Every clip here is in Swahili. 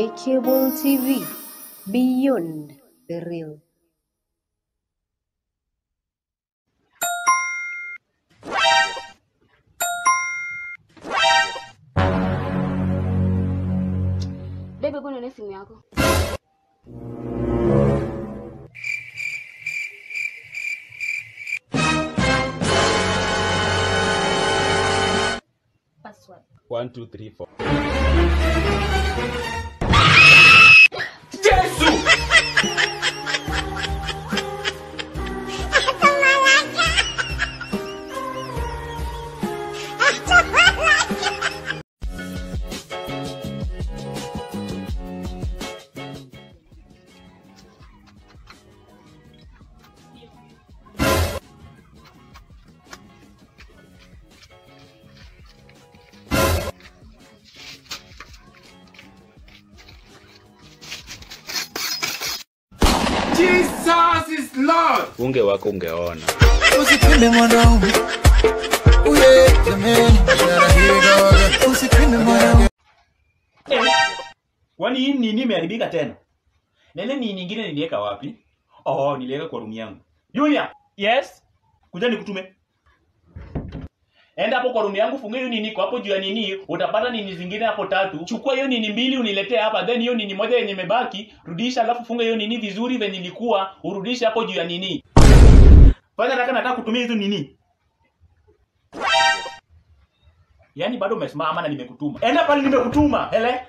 Sky Cable TV, beyond the real. Bebe, kuna nini simu yako? Password. 1 2 3 4. Jesus! Jesus is Lord. Unge wako ungeona. Usipime mwanaume. Uye, jamani. Usipime mwanaume. Kwani hii nini imeharibika tena? Nene ni nyingine niliweka wapi? Oh, niliweka kwa room yangu. Junior, yes. Kuja nikutume. Enda hapo kwa room yangu, funga hiyo nini kwa hapo juu ya nini, utapata nini zingine hapo 3. Chukua hiyo nini 2 uniletee hapa, then hiyo nini moja yenye imebaki, rudisha alafu funga hiyo nini vizuri venye ilikuwa, urudishe hapo juu ya nini. Fanya nataka kutumia hizo nini. Yaani bado umesimama na nimekutuma. Enda pale nimekutuma, hele.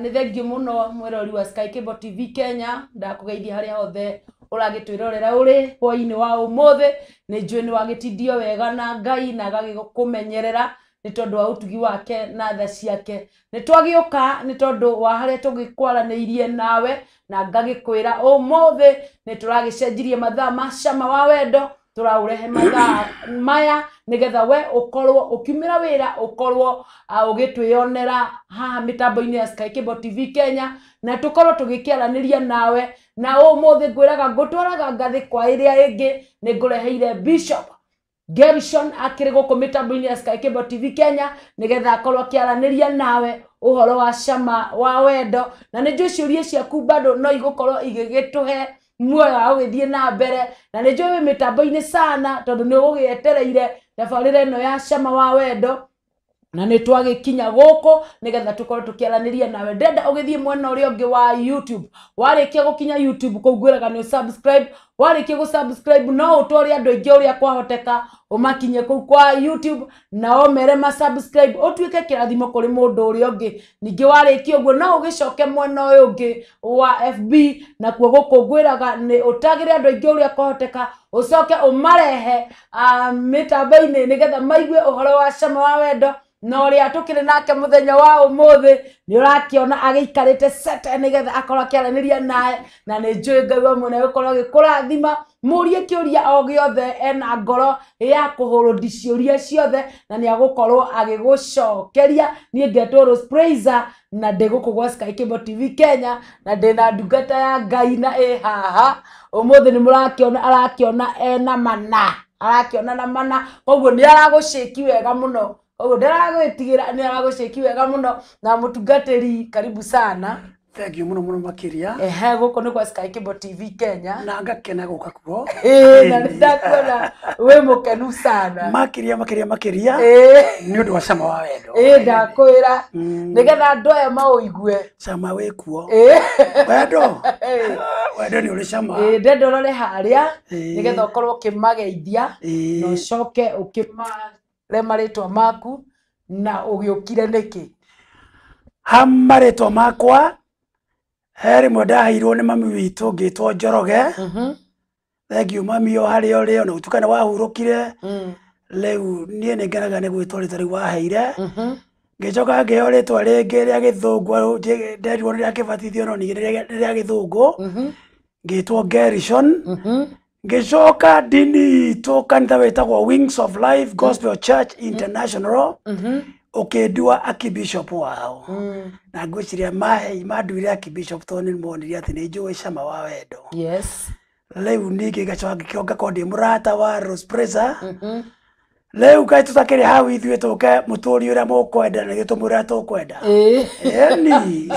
Nĩ thengio mũno mwĩrori wa Sky Cable TV Kenya, ndakugeithia harĩa hothe ũragĩtwĩrorera ũrĩ hwaĩ-inĩ wa ũmũthĩ. Nĩ njũĩ nĩ wagĩtindio wega na Ngai na agagĩkũmenyerera nĩ tondũ wa ũtugi wake na tha ciake. Nĩ twagĩũka nĩ tondũ wa harĩa tũgĩkwaranĩirie nawe na ngagĩkwĩra ũmũthĩ nĩ tũragĩcenjirie mathaa ma cama wa wendo. Tũraũrehe mathaa maya nigetha we ukorwo ukiumira wira ukorwo ugitwionera haha mitambo-ini ya Sky Cable TV Kenya na tukorwo tugikiaraniria nawe na umuthi ngwiraga ngutwaraga ngathi kwa iria ingi ni ngureheire Bishop Gershon akiri guku mitambo-ini ya Sky Cable TV Kenya nigetha akorwo akiaraniria nawe uhoro wa cama wa wendo na ni njui ciuria ciaku bado no igukorwo igigituhe muoyo wa gũgĩthiĩ na mbere na nĩ njũĩ mitambo-inĩ sana tondũ nĩ ũgũgĩetereire tabarĩra ĩno ya cama wa wendo na nĩ twagĩkinya gũkũ nĩgetha tũkorwo tũkĩaranĩria nawe. Ndenda ũgĩthiĩ mwena ũrĩa ũngĩ wa YouTube, warĩkia gũkinya YouTube kũu ngwĩraga nĩ subscribe, warĩkia gũ-subscribe no ũtware andũ aingĩ ũrĩa kwahoteka ũmakinye kũu kwa YouTube na omere ma-subscribe ũtuĩke kĩrathimo kũrĩ mũndũ ũrĩa ũngĩ. Ningĩ warĩkia ũguo no ũgĩcoke mwena ũyũ ũngĩ wa FB na kuo gũkũ ngwĩraga nĩ ũtagĩre andũ aingĩ ũrĩa kwahoteka ũcoke ũmarehe mĩtambo-inĩ nĩgetha maigue ũhoro wa cama wa wendo na ũrĩa tũkĩrĩ nake mũthenya wa ũmũthĩ nĩ ũrakĩona agĩikarĩte sete nĩgetha akorwo akĩaranĩria nawe na nĩ njũĩ Ngai wa mwena gũkorwo agĩkũrathima. Mũrie kĩũria o gĩothe ena ngoro ya kũhũrũndi ciũria ciothe na nĩ agũkorwo agĩgũcokeria. Niĩ ngetwo Rose Praiser na ndĩ gũkũ gwa Sky Cable TV Kenya na ndĩna ndungata ya Ngai na haha ũmũthĩ nĩ mũrakĩona arakĩona ena mana, arakĩona na mana, koguo nĩ aragũcĩki wega mũno. Ogo ndaragwĩtigĩra nĩ aragũcĩki wega mũno na mũtungatĩri karibu sana. Thank you muno makiria. Gũkũ nĩ kwa Sky Cable TV Kenya. Na ngakena gũka kuo. Na ndakuona wĩ mũkenu sana. Makiria. Nĩ ũndũ wa cama wa wendo. Ndakwĩra nĩgetha andũ aya maũigue. Cama wĩ kuo. Wendo. Wendo nĩ ũrĩ cama. Ndenda ũrore harĩa nĩgetha ũkorwo ũkĩmageithia na ũcoke ũkĩmare marĩtwa maku na ũgĩũkire nĩkĩ. Marĩtwa makwa he rĩmwe ndaheirwo nĩ mami witũ ngĩtwo Njoroge. Thengiũ mami o harĩa ũrĩ ona ũtukana wahurũkire. Rĩu niĩ nĩ ngenaga nĩ gwĩtwo rĩtwa rĩu waheire. Ngĩcoka ngĩheo rĩtwa rĩngĩ rĩa Gĩthũngũ nderirwo nĩ rĩa Kĩbatithio no ningĩ nĩ rĩa Gĩthũngũ ngĩtwo Gershon. Ngĩcoka ndini itũ kanitha wĩtagwo Wings of Life Gospel Church International ukĩndua Archbishop wao. Na ngwĩciria manduire Archbishop tondũ nĩ monire atĩ nĩ njũĩ cama wa wendo. Yes. Rĩu ningĩ ngacoka ngĩkorwo ndĩ mũrata wa Rose Praiser Leu kai tutakiri hau ithuĩ tũke mũtũri ũrĩa mũkwenda na gĩtũmũra tũkwenda. Eni.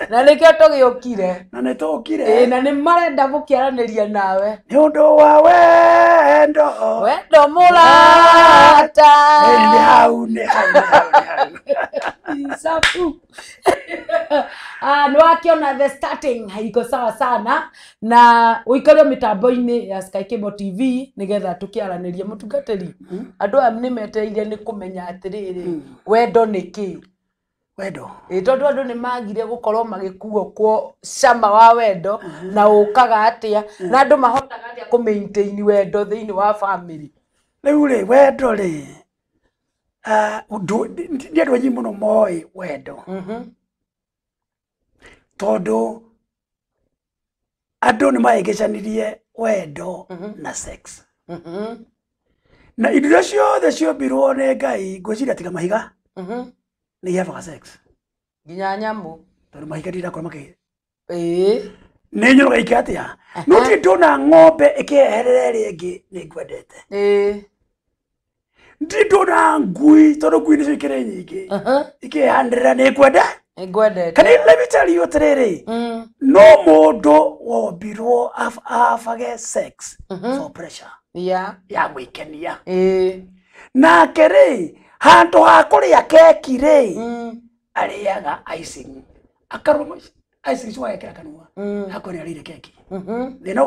Na nĩkĩo tũgĩũkire. Na nĩ tũkire. Na nĩ marenda gũkĩaranĩria nawe. Nĩ ũndũ wa wendo. Wendo mũrata. Nĩ hau. Isafu. Nĩwakiona the starting haiko sawa sana na ũikario mĩtambo-inĩ ya Sky Cable TV nĩgetha tũkĩaranĩria mũtungatĩri. Andũ aya nĩmetereire nĩ kũmenya atĩrĩrĩ wendo nĩ kĩ? Wendo. Tondũ andũ nĩmagire gũkorwo magĩkuo cama wa wendo na ũkaga atĩa na andũ mahotaga atĩa kũ maintain wendo thĩinĩ wa family. Rĩu rĩ wendo rĩ nĩ andũ aingĩ mũno moĩ wendo. Tondũ andũ nĩmahĩngĩcanirie wendo na sex. Na indo iria ciothe ciombirwo nĩ Ngai ngwĩciria tiga mahiga nĩ ihebaga sex. Nginya nyamũ. Tondũ mahiga ndirakorwo makĩ. Nĩ nyũrũga iki atĩa. No ti ndona ng'ombe ĩkĩeherera ĩrĩa ĩngĩ nĩ ngwendete. Ndi ndona ngui tondũ ngui nĩcio ikĩrĩ nyingĩ. Ikĩehanĩrĩra nĩ ngwenda. Ngwendete. Can let me tell you atĩrĩrĩ. No mũndũ wombirwo abage sex for pressure. Ya gwĩkenia. Nake rĩ handũ ha kũrĩa keki rĩ arĩaga icing. Akarũma icing cio agekĩra kanua. Hakwa nĩ arĩire keki. Thĩna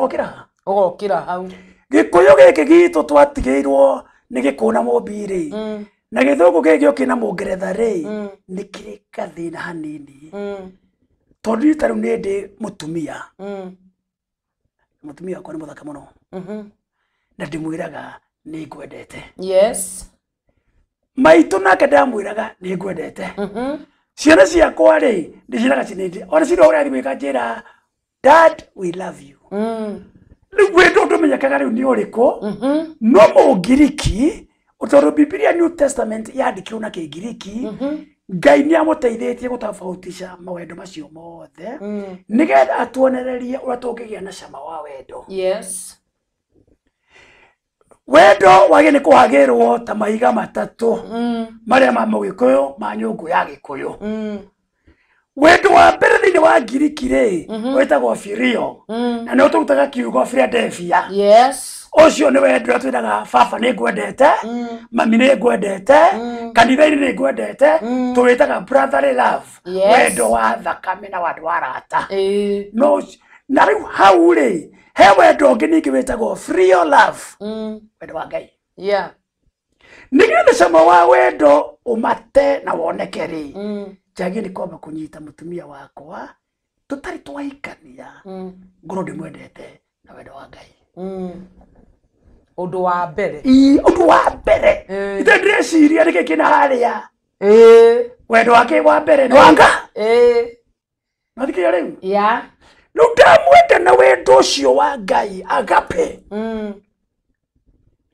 ũgokĩra hau. Gĩkũyũ gĩkĩ gitũ twatigĩirwo nĩ gĩkũna mũmbi rĩ. Na gĩthũngũ gĩkĩ ũkĩna mũngeretha rĩ nĩ kĩrĩ gathĩna hanini. Tondũ rita rĩu nĩ ndĩ mũtumia. Mũtumia wakwa nĩ mũthaka mũno. Na ndĩmwĩraga nĩ ngwendete. Yes. Maitũ nake ndamwĩraga nĩ ngwendete. Ciana ciakwa rĩ ndĩciraga cinĩndĩ. Ona cirĩ ũrĩa thimũ ĩkanjĩra Dad we love you. Rĩu wendo ndũmenyekaga rĩu nĩ ũrĩkũ. No Mũngiriki tondũ Biblia New Testament yandĩkirwo na Kĩngiriki. Ngai nĩamũteithĩtie gũtofautisha mawendo macio mothe nĩgetha atuonererie ũrĩa tũngĩgĩa na cama wa wendo. Yes. Wendo wagĩ nĩ kũhagĩrwo ta mahiga matatũ marĩa ma Mũgĩkũyũ ma nyũngũ ya Gĩkũyũ. Wendo wa mbere thĩinĩ wa Ngiriki rĩ wĩtagwo philia na nĩ ũtũrutaga kiugo Philadelphia. Yes. Ũcio nĩ wendo ũrĩa twĩraga baba nĩ ngwendete, mami nĩ ngwendete, kanitha-inĩ nĩ ngwendete, tũwĩtaga brotherly love. Wendo wa thakame na wendo wa arata. No na rĩu hau rĩ he wendo ũngĩ ningĩ wĩtagwo free love. Wendo wa Ngai. Nĩgetha cama wa wendo ũmate na woneke rĩ njagĩ nĩ kwamba kũnyita mũtumia wakwa tũtarĩ twahikania ngorwo ndĩmwendete na wendo wa Ngai. Ũndũ wa mbere. Ũndũ wa mbere. Ithe ndĩreciria nĩkĩ kĩna harĩa. Wendo wake wa mbere nĩ wanga. Nathikĩrĩria rĩu. Rĩu ndamwenda na wendo ũcio wa Ngai agape.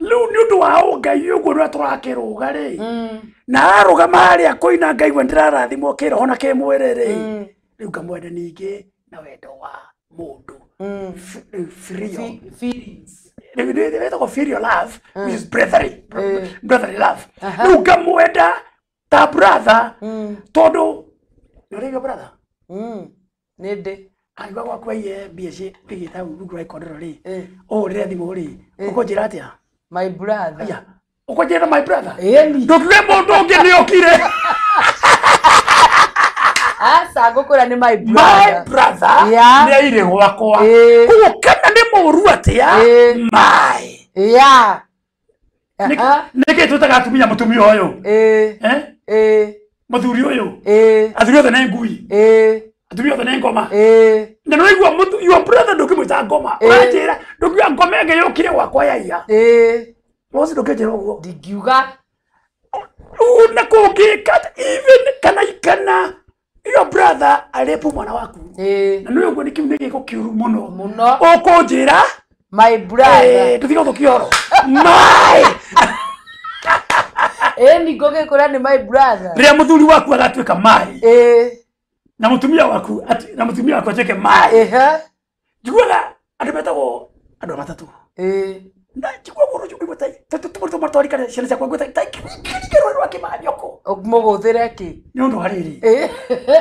Rĩu nĩ ũndũ wa Ngai ũguo ũrĩa tũrakĩrũga rĩ na arũgama harĩa kũina Ngai we ndĩrarathimwo kĩroho na kĩmwĩrĩ rĩ rĩu ngamwenda ningĩ na wendo wa mũndũ. Wetagwo filial love which is brotherly love. Rĩu ngamwenda ta brother tondũ nĩ ũrĩga brother. Nĩ ndĩ. Aigua gwaku iye mbia cigĩta rungu rwa ikondoro rĩ ũhũrĩre thimũ rĩ ũkũnjĩra atĩa? My brother. Ũkũnjĩra my brother? Ndũkire mũndũ ũngĩ nĩokire. Asa ngũkwĩra nĩ my brother. My brother nĩ aire gwakwa. Koguo kana nĩ mũru atĩa? My. Nĩkĩ twĩtaga atumia mũtumia ũyũ? Mũthuri ũyũ? Athuri othe nĩ ngui? Atumia othe nĩ ngoma? Na nĩwaigua your brother ndũkĩmwĩta ngoma. Ũranjĩra ndũkiuga ngoma ĩngĩ yũkire gwakwa yaiya. Rosi ndũkĩnjĩra ũguo. Ndingiuga. Na kũngĩka even kana your brother arĩpu mwana waku. Na nĩ ũguo nĩ kiugo gĩko kĩũru mũno. Ũkũnjĩra my brother. Tũtiga ũthũkioro. My. Ni ngũgĩkũra nĩ my brother. Rĩrĩa mũthuri waku agatuĩka my. Na mũtumia waku atuĩke my. Njiguaga andũ metagwo andũ matatũ. na chikwa goro jo igwa tai tumo twarikana ciana cia kwangwa tai kirwa rwa kimanyoko muguthire ki ni undu hariri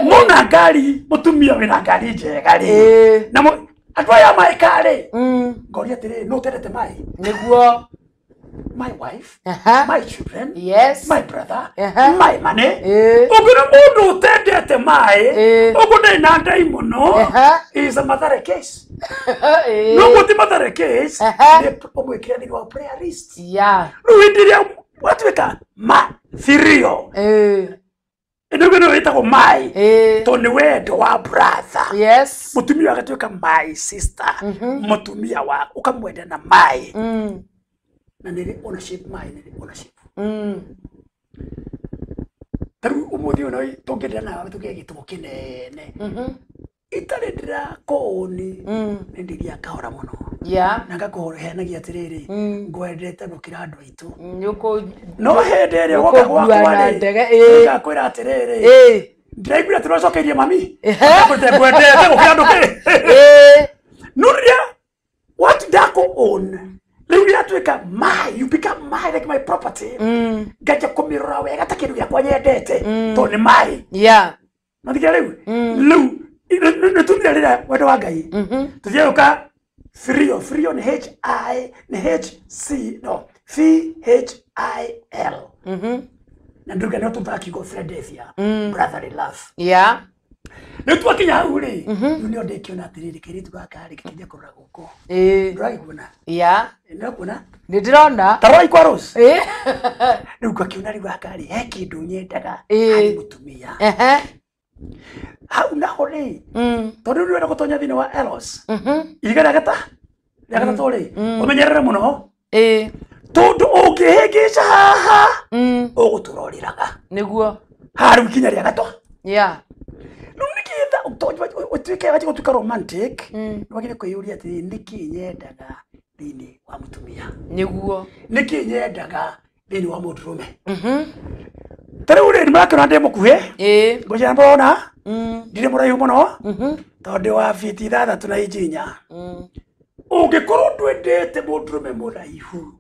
mona ngari mutumia wina ngari njega ri na andũ aya maikari ngoria atiri no terete mai niguo my wife, my children, yes, my brother, my money. Oguna mundu utendete mai, oguna inandai muno is a mother case. No muti mother case, ne omwekira ni wa prayer list. Yeah. Ruindiria watweka ma firio. Edogeno wetako mai. To ni wendo wa brother. Yes. Mutumia agatweka my sister. Mutumia wa ukamwenda na mai. Na nere ownership mai nere ownership taru umuthi uno tongedera na tuge gitumo kinene itare ndira koni ndiria kahora muno na ngakohenagia atiriri ngwendete gukira andu aitu nyuko no hendere goka gwakwa ndege ngakwira atiriri ndiraigwira turocokerie mami ngwendete gukira andu nuria what dako own. You become my like my property. Gaja kumirora wega takiru ya kwa nyendete to ni mai. Yeah. Nathikia riu. Riu netumira rira wendo wa Ngai. Tuthie uka frio ni FHIL. Na nduga no tutaki go Philadelphia. Brotherly love. Yeah. Netu akinya hau ri. Nio ndekiona atiriri kiritu gakari kikinya kurura guko. Ndiraiguna. Yeah. Ndakuna. Ndirona. Taroi kwa Rose. Riu gakiona riu gakari he kindu nyendaga hari mutumia. Hau naho ri. Tondu riu gutonya thini wa Elos. Igara gata. Gata tori. Umenyerere muno. Tondu ungihingica haha. Uguturoriraga. Niguo. Haru kinya ria gatwa. Yeah. Nikitha utwike waje gutuka romantic wagire kwiyuria ati niki nyendaga thini wa mutumia niguo niki nyendaga thini wa mundurume tari uri ni makona ndi mukuhe ngoja mbona ndire muraihu muno tondu wa fiti 6 na ijinya ungikorwo ndwendete mundurume muraihu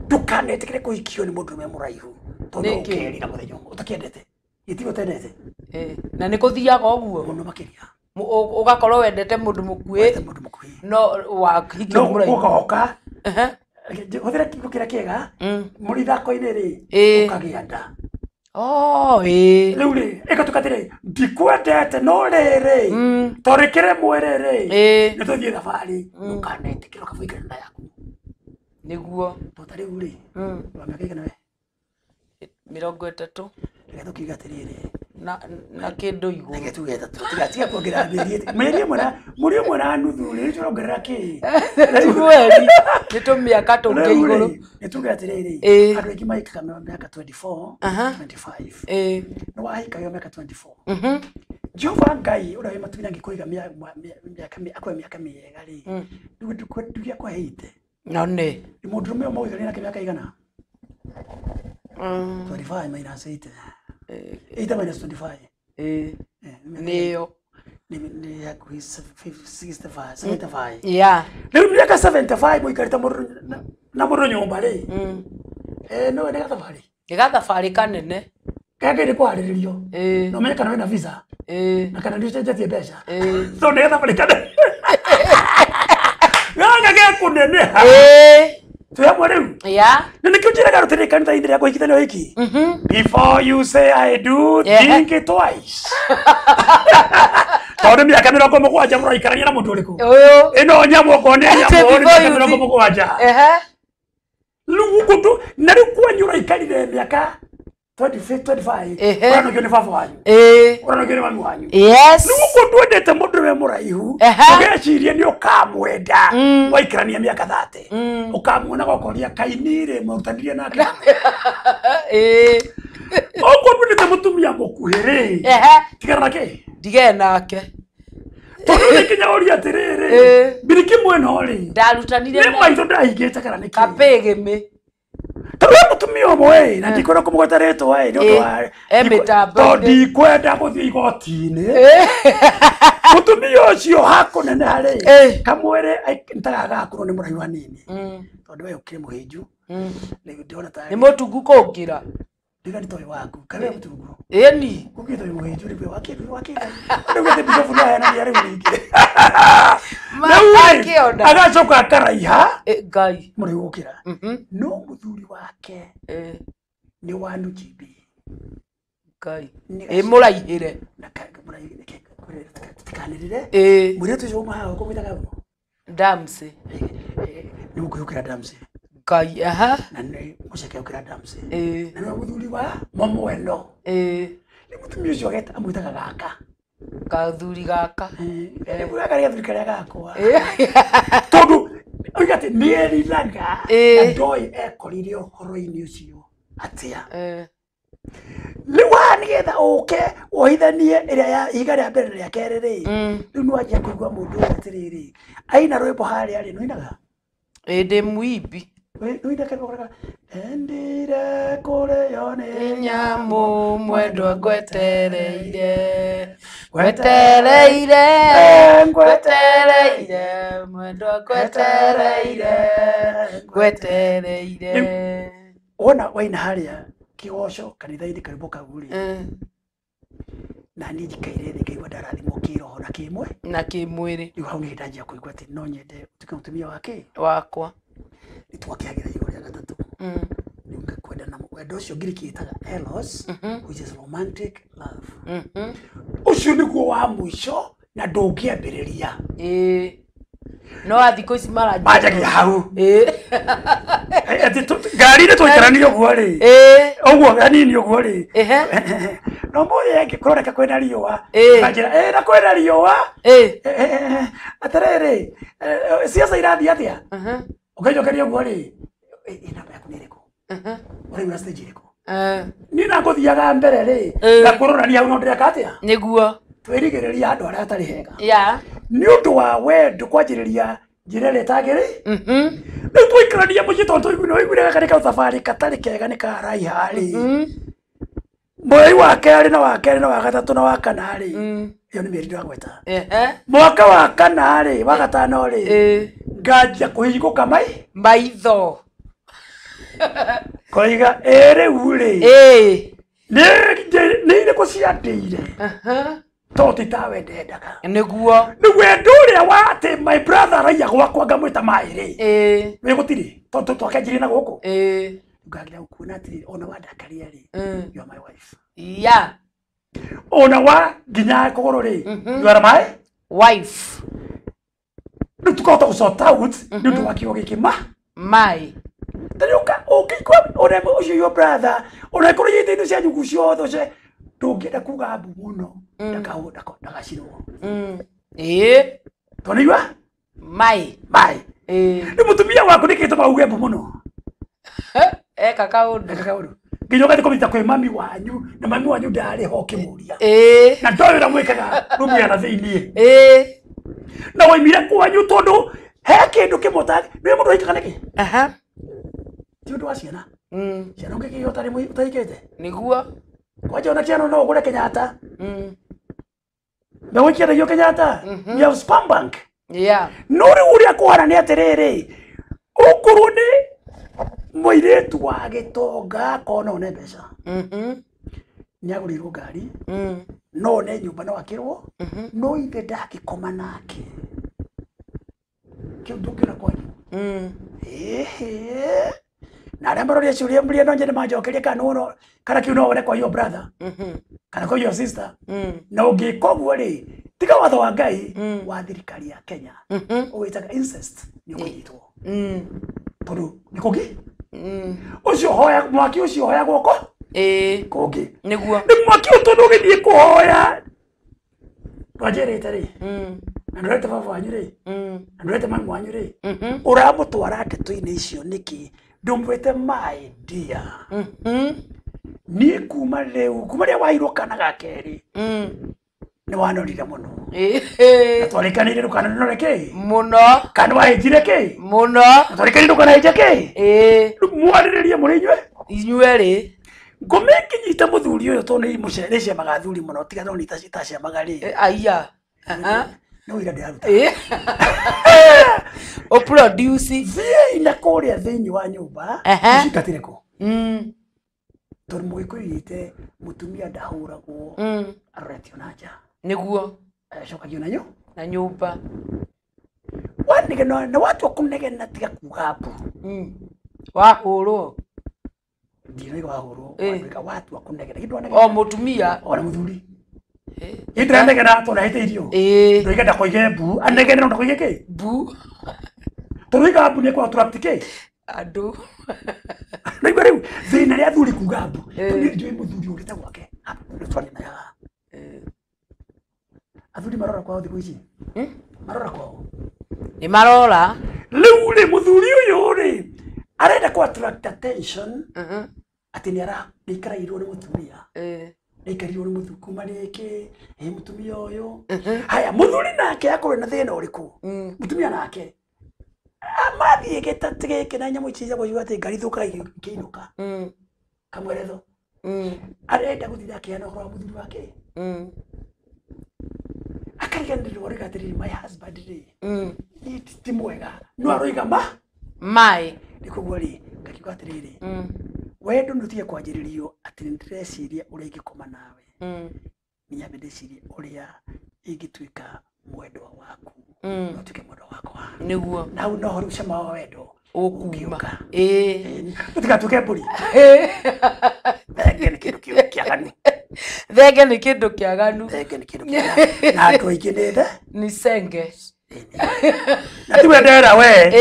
ndukanetikire kuhikio ni mundurume muraihu tondu ukerira muthenya utakiendete itigo tendete na nikuthiaga oguo muno makiria ugakorwo wendete mundu mukui no wa hikio muraihu ugoka huthira kigo kira kiega muri thako-ini ri ukagianda riu ri ikatukatire ndikwendete no riri torikire mwiriri nituthie thabari ukanetikira ukabuikira nda yaku niguo tota riu ri wa miaka igana we 30 reke tukiuga atiriri na kindu iguru reke tuge tiga kuongerera mĩeri ĩmwe na nuthu rĩ turongerera ki kweli nĩ tũmĩaka tũngĩ iguru nĩ tuge atiriri andũ aingĩ mahikaga mĩaka 24 25 nĩ wahikaga mĩaka 24 Jehova Ngai ũrĩa wĩ matu-inĩ angĩkũiga mĩaka mĩega rĩ ndugia kũheite no nĩ mũndũrũme ũmwe ũigania nake mĩaka igana 25 minus 8 8 minus 25 nĩyo ni ya 65 75 yeah riu miaka 75 muikarita na mũndũ nyũmba rĩ no nĩ gathabarĩ kanene kage ni kwarĩrĩrio no menye kana wĩna visa na kana nĩ ũcenjetie mbeca so nĩ gathabarĩ kanene gaga ge kũneneha tuyamwe riu na nikio njiraga rutire kanitha ithire kwa ikithanio hiki before you say I do think it twice tondu miaka 70 muraikarania na mundu uriku ino nyamwo kone nyamwo miaka 70 lugu kundu na riu kwanyu uraikarire miaka 25 urano kyo ni baba wanyu urano kyo ni mami wanyu lugu kundu endete mundu we muraihu ugecirie ni ukamwenda waikarania miaka 30 ukamuona gokoria kainire murutanirie nake okundu ndete mutumia mukuhiri tigana nake ndige nake tondu kinya oria atiriri biriki mwena ori ndarutanire ni maitho ndahingite kana niki kapegeme Tawe mutumio mwe na ndikora kumugota reto wae ndo wa emetamba ndi kwenda guthii igoti-ini mutumio ucio hako nene hari kamwere ntagaga kuno ni murai wa nini tondu we ukire muhinju ndiona ta ni mutungu kukira ndiga ni toy waku kawe mutungu eni kukito ni muhinju ni wake ndio gete bisofu na yana yari wingi makiona agacoka akaraiha ngai muri gukira no muthuri wake ni wanu jibi ngai muraihire na muraihire tikanirire muri tu joma hawo ko bitaka damse ni mukuyukira damse ngai aha na ni mushake ukira damse na ni muthuri wa momweno ni mutumio ucio geta amwitaga gaka kathuri gaka ni buragaria thirikari gakwa tondu oigate ni eriraga ndoi ekoririo horo-ini ucio atia liwa nigetha uke wohithanie iria ya ihiga ria mbere ria keri ri riu nwanjia kuigua mundu atiriri aina rwimbo haria ri nuinaga ndi muimbi nuinaga koraga endire kurio ni nyamu mwendwa ngwetereire mwendwa ngwetereire wona waina haria kigoco kanitha-ini karibu kaguri na ni njikaire thi kaigua ndarathimwo kiroho na kimwe na kimwiri riu hau ni ndanjia kuigua ati no nyende tuke mutumia wake wakwa ni twakiagira iguru ria gatatu riu ngakwenda na wendo ucio ngiriki itaga eros which is romantic love ucio niguo wa mwisho na ndungiambiriria no athiko ici majagia hau ati ngari-ini twaikarania uguo ri uguo ganini uguo ri no moye ngikuroreka kwina riua kanjira na kwina riua atiriri ciaca irathi atia ukainjokeria uguo ri namba yaku ni iriku uraigua stage iriku ni na nguthiaga mbere ri ngakurorania hau no ndireka atia niguo twirigiriria andu aria atari hega ni undu wa wendo kwanjiriria njira ria itagiri riu twaikarania muciĩ tondu noiguire gaka nĩ kaũthabarĩ katarĩ kega nĩ karaiha rĩ mweri wa kerĩ na wa kerĩ na wa gatatũ na wa kana rĩ ĩyo nĩ mĩeri ndagweta mwaka wa kana rĩ wa gatano rĩ nganjia kũhingũka maitho koiga rĩu rĩ nĩ irĩkũ ciandĩire toti tawe ndendaga niguo nĩ wendo ũrĩa wa atĩ my brother araiya gwakwa ngamwĩta maĩ rĩ wĩ gũtirĩ tondu twakenjirie na gũkũ ngagira gũkuona atĩrĩrĩ ona wandakaria rĩ you are my wife ona wa nginya kũgũrũ rĩ you are my wife rĩu tukahota gũsort out nĩ ũndũ wa kiugo gĩkĩ maĩ tarĩũka ũngĩigua ona ũcio your brother ona ĩkorwo yĩte indo cianyu ku ciothe ũce ndũngĩenda kuga mbu mũno ndagacinwo tondũ maĩ nĩ mũtumia waku nĩkĩtũma uge mbu mũno eka kaũndũ nginya ũgathiĩ kũmĩta kwĩ mami wanyu na mami wanyu ndarĩ ho ũkĩmũria na ndoĩ ũrĩa mwĩkaga rũmĩana thĩiniĩ na waimire kwanyu tondũ he kĩndũ kĩmwe tarĩ nĩ mũndũ waikaga nĩkĩ ti ũndũ wa ciana ciana ũngĩkĩgĩa ũtahikĩte nĩguo kwanja ona ciana no ũgũre Kenyatta megũikia Kenyatta you have spam bank no rĩu ũrĩa kũhana nĩ atĩrĩrĩ ũkorwo nĩ mũirĩtu wa gĩtonga akona one mbeca nĩagũrĩirwo ngari no one nyũmba no akĩrwo no ithe ndangĩkoma nake kĩu ndũngĩona kwanyu na arĩa maroria ciũria mbũria no nyende manjokerie kana kiu no wone kwa your brother kana kwa your sister na ũngĩka ũguo rĩ tiga watho wa Ngai wa thirikari ya Kenya ũgĩtaga incest nĩ ũkũnyitwo tondũ nĩ kũngĩ ũcio hoya mwaki ũcio hoya guoko kũngĩ nĩguo nĩ mwaki ũtondũ ũgĩthiĩ kũhoya ndwanjĩrĩte rĩ na ndũrete baba wanyu rĩ na ndũrete mami wanyu rĩ ũramũtwara ndeto-inĩ icio nĩkĩ ndũmwĩte my dear niĩ kuma rĩu kuma rĩrĩa wahirwo kana ga kerĩ ni wanorire muno Twarikanire rukananore ke muno kana wahitire ke muno twarikanire rukanahije ke mwariririe muri inywe ri ngomekinyita muthuri uyu to ni mucerece magathuri muno tiga no nita citacia magari aya no ira ndaruta o produce ina kuria thiini wa nyumba usikatire ko tori mugikwirite mutumia ndahuragwo aretio na nja niguo acokagio na nyumba wanige na watu wakunegena tiga kuga mbu wahurwo ndiro wahurwo wika watu wakunegena kindu o mutumia ona muthuri indranegena to na hiteirio ndoiga ndakoige mbu anegena ndo koige ke mbu turuiga mbu ne kwa turaptike andu Naiba riu thina ria thuri kuga mbu ndio muthuri urite gwake twani na ya athuri marora kwao thiku ici marora kwao ni marora riu ri muthuri uyu ri arenda ku attract attention ati ni ara ikarairwo ni mutumia ikarirwo ni muthuku mariki mutumia uyu haya muthuri nake akorwo na thina uriku mutumia nake amathie getatige na nyamu ici cia ati ngari thuka ikiinuka kamweretho arenda guthira kiana kwa muthuri wake akariganirwo rigatiriri my husband ri ti mwega no aroiga mai ndikuguo ri ngakiuga atiriri wendo ndutige kwanjiririo ati ndireciria uria ingikoma nawe ninyambe ndecirie uria ingituika mwendwa waku no tuke mwendwa wakwa niguo nau no horu cama wa wendo ukuma utigatuke mburi thenge ni kindu kiaganu thenge ni kindu kiaganu na andu aingi nithe ni senge na tiwe ndera we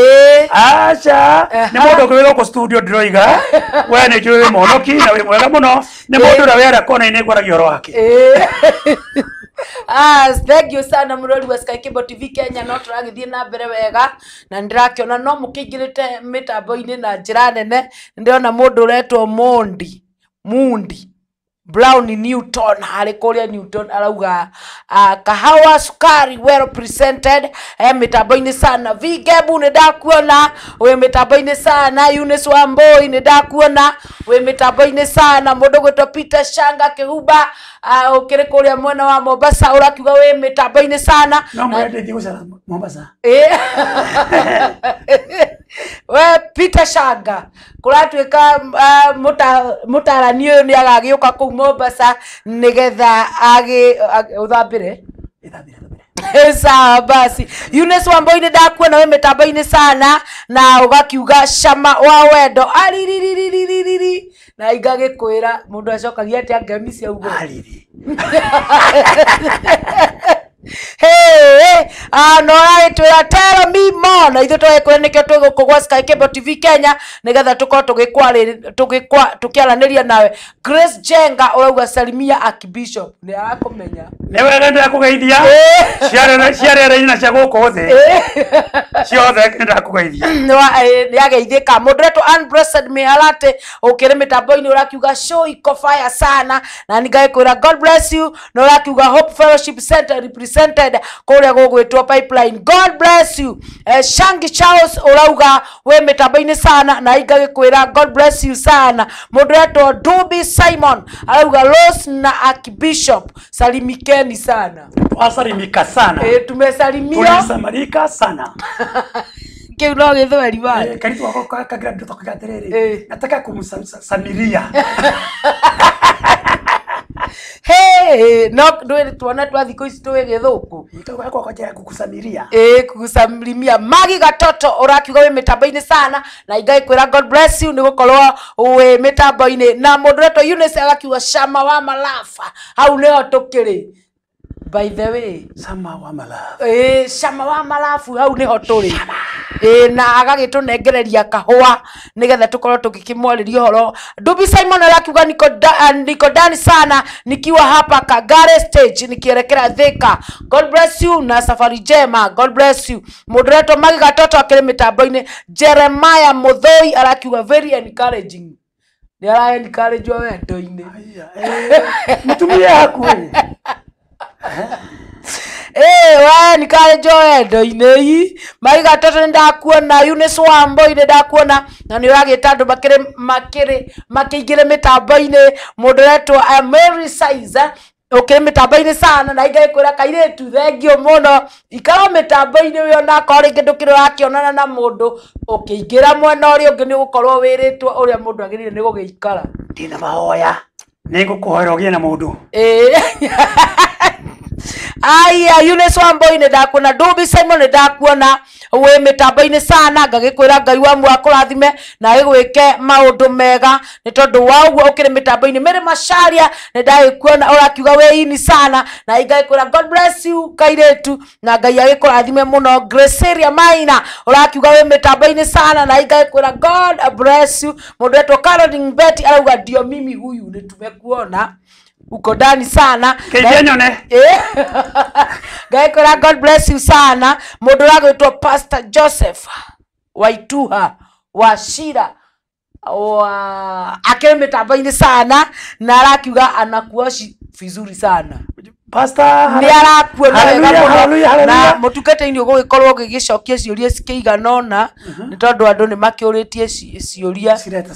acha ni mundu kwira ku studio ndiroiga we ni njui monoki na wi mwega muno ni mundu ura wera kona ine ngoragio ro wake thank you sana murori wa Sky Cable TV Kenya no turagithie na mbere wega na ndirakiona no mukingirite mitambo-ini na njira nene ndiona mundu uretwo Mundi Brown Newton hari kuria Newton arauga kahawa sukari well presented mitambo-ini sana Vigebu ni ndakuona we mitambo-ini sana Eunice Wamboi ni ndakuona we mitambo-ini sana mundu gwitwo Peter Shanga Kihuba ukiri kuria mwena wa Mombasa urakiuga we mitambo-ini sana no mwende thigucara Mombasa we Peter Shanga kuratuika mutarani uyu ni agagiuka ku Mombasa nigetha uthambire sawa basi Eunice Wamboi ni ndakuona we mitambo-ini sana na ugakiuga cama wa wendo ariririri na igagikwira mundu acokagia ati angemi cia ugo ariri no aitwira tell me more na ithu twekwe nikio twigukugwa Sky Cable TV Kenya nigetha tukorwo tukiaraniria nawe Grace Jenga urauga Salimia Archbishop ni arakumenya ni wega ndakugeithia ciarere ina cia guku thi ciothe ndakugeithia ni ageithika mundu retu Unblessed Mihalate ukiri mitambo-ini urakiuga show iko fire sana na ningakwira God bless you na urakiuga Hope Fellowship Center represented kuria gugwitwo Pipeline God bless you Shangi Charles urauga we mitambo-ini sana na ingakwira God bless you sana mundu retu Dubi Simon arauga Rose na Archbishop salimikeni sana wasalimika sana tumesalimia tulisamarika sana kiu no githweri wa karitu wako kagira ndoto katiriri nataka kumsamiria no ndwe tuona twa thiko ici twi githuku itoka kwa njira kukusamiria kugusamlimia Magi Gatoto urakiuga we mitambo-ini sana na ingaikwira God bless you nigukorwo we mitambo-ini na mundu reto Eunice agakiuga cama wa malafa hau niho tukiri by the way cama wa malafu cama wa malafu hau niho turi na agagitunengereria kahua nigetha tukorwo tukikimwariria horo Dubi Simon arakiuga niko ndani sana nikiwa hapa Kagare stage nikierekera Thika God bless you na safari njema God bless you moderator Magi Gatoto akiri mitambo-ini Jeremiah Muthoi arakiuga very encouraging ni ara encourage wendo-ini mutumia haku we nikae joendo inei maiga tatu ndakuona Eunice Wambui ndakuona na ni uragita andu makire mitambo-ini mundu retwo Mary Sizer ukire mitambo-ini sana na ingakwira kairetu thengio muno ikara mitambo-ini uyo na kori kindu kiri wakionana na mundu ukiingira mwena uri ungi ni gukorwo wiritwo uria mundu agirire ni gugiikara ndina mahoya nigukuhoera ugie na mundu aya Eunice Wambui ndakuona Ndubi Simon ndakuona we mitambo-ini sana ngagikwira Ngai wa mwakurathime na igwike maundu mega ni tondu wa uguo ukire mitambo-ini Mary Macharia ndagikuona urakiuga we ini sana na ingagikwira God bless you kairetu na Ngai agikurathime muno. Graceria Maina urakiuga we mitambo-ini sana na ingagikwira God bless you. Mundu etwo Caroline Betty arauga ndio mimi huyu ni tumekuona uko ndani sana Kenyone Gaikora God bless you sana. Mundu ragwitwo Pastor Joseph Waituha Washira wa akire mitambo-ini sana na arakiuga anakuoshi vizuri sana Pastor ni arakuona wega na mutukete-ini ugikorwo gigicokia ciuria cikeiganona ni tondu andu ni makiuritie ciuria sireta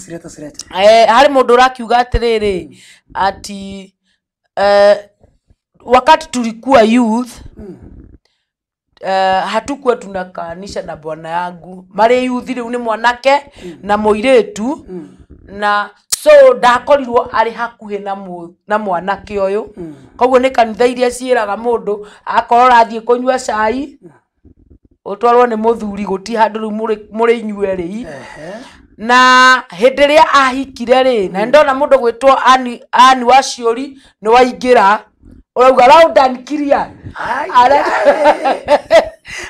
hari mundu urakiuga atiriri ati wakati tulikuwa youth hatukuwa tunakaanisha na bwana yangu mari youth riu ni mwanake na muiretu na so ndakorirwo ari hakuhe na mwanake uyu koguo ni kanitha iria ciiraga mundu akorora athie kunyua cai utwarwo ni muthuri guti handu riu muri inyueri na hindi ria ahikire ri na ndona mundu gwitwo Ani Waciuri ni waingira urauga Laudan Kiria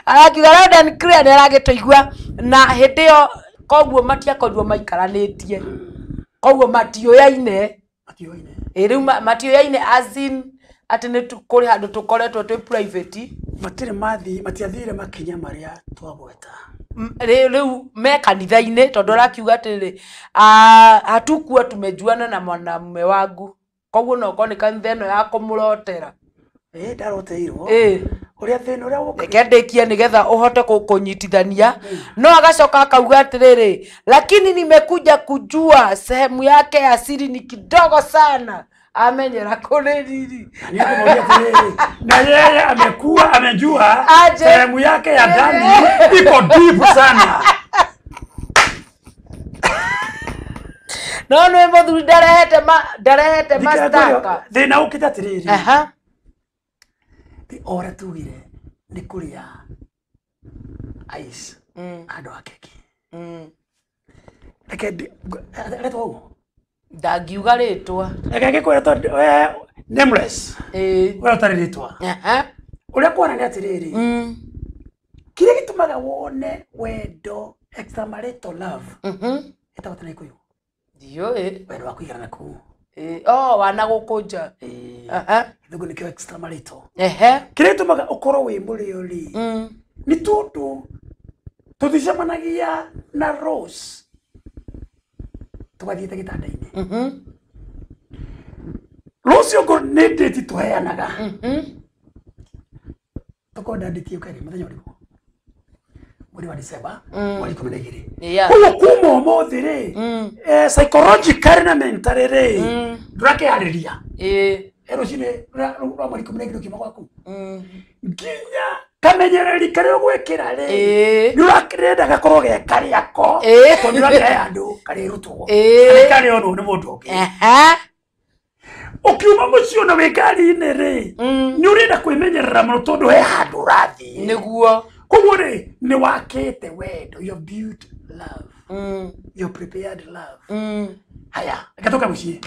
arakiuga Laudan Kiria ni aragitoigua na hindi yo koguo matiakorirwo maikaranitie koguo matioyaine riu matioyaine azin ati ni kuri handu tukoretwo twi private matire matiathire makinya maria twagweta riu me kanitha-ini tondu arakiuga atiri hatukuwa tumejuana na mwanamume wangu koguo no koni kanitha ino ya kumurotera ndaroteirwo uria thina uria ukendekia nigetha uhote kunyitithania no agacoka akauga atiriri lakini nimekuja kujua sehemu yake ya siri ni kidogo sana amenyera kule nini na yeye amejua sehemu yake ya ndani iko deep sana no no muthuri ndarehete mastaka thina ukita tiriri ti ora tugire ni kuria ice ando akeki letwa ugo ndangiuga ritwa gikwira to nameless we utarirĩtwa uria kwana ni atiriri kire gitumaga wone wendo extramarital love etawatana ikuyu ndio wendo wa kuigarana ku wana gukunja thugu nikio extramarital kire gitumaga ukorwo wi muriori ni tundu tuthicemanagia na Rose tugathiite gitanda-ini Rose ngo ni date tuheanaga tukonda date yo kari muthenya uriku muri wa December wali 12 uwo kuma umuthi ri psychological na mental ri drake hariria erocine rwa muri 12 kima gwaku nginya kamenyereri kare gwekira ri ni wakirenda gakorwo ge kari ako tonira ge andu kari rutwo kari ono ni mundu ungi ukiuma mucio na wikari-ini ri ni urenda kwimenyerera muno tondu he handu rathi niguo koguo ri ni wakite wendo you built love you prepared love haya gatoka mucie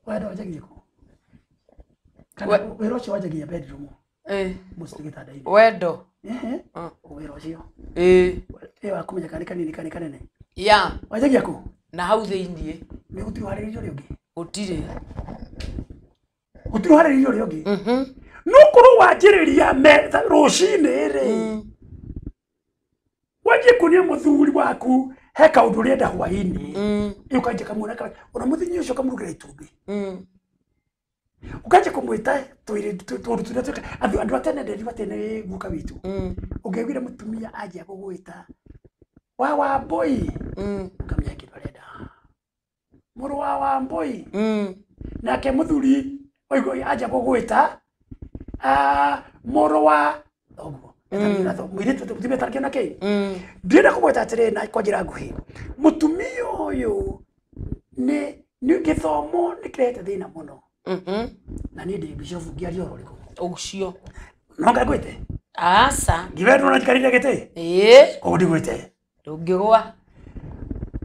wendo wajagie ku kana wero ucio wajagia bedroom mustigita dai wendo wero ucio wakumenya kanene ya wajagia ku na hau thiini ni gutiri hariririo ri ungi utire hariririo ri ungi no kuru wajiriria metha rucini ri waje kunia muthuri waku he kaundu rienda hwaini ukanje kamuna ona muthinyi ucio kamurugira itumbi ukaje kumwita toire turutu andu atene nderiwa tene guka witu ungewira mutumia aje akugwita wa boy ukamya kibareda muru wa boy nake muthuri oigo aje akugwita muru wa ogo mwire tutume tarike nake ndira kumwita atire na kwa njira nguhi mutumia uyu ni githomo nikrete thina muno na ni ndi bishop ngiario roriko ucio no ngagwite asa ngiveru na jikarire gete ko ndigwite ndungigwa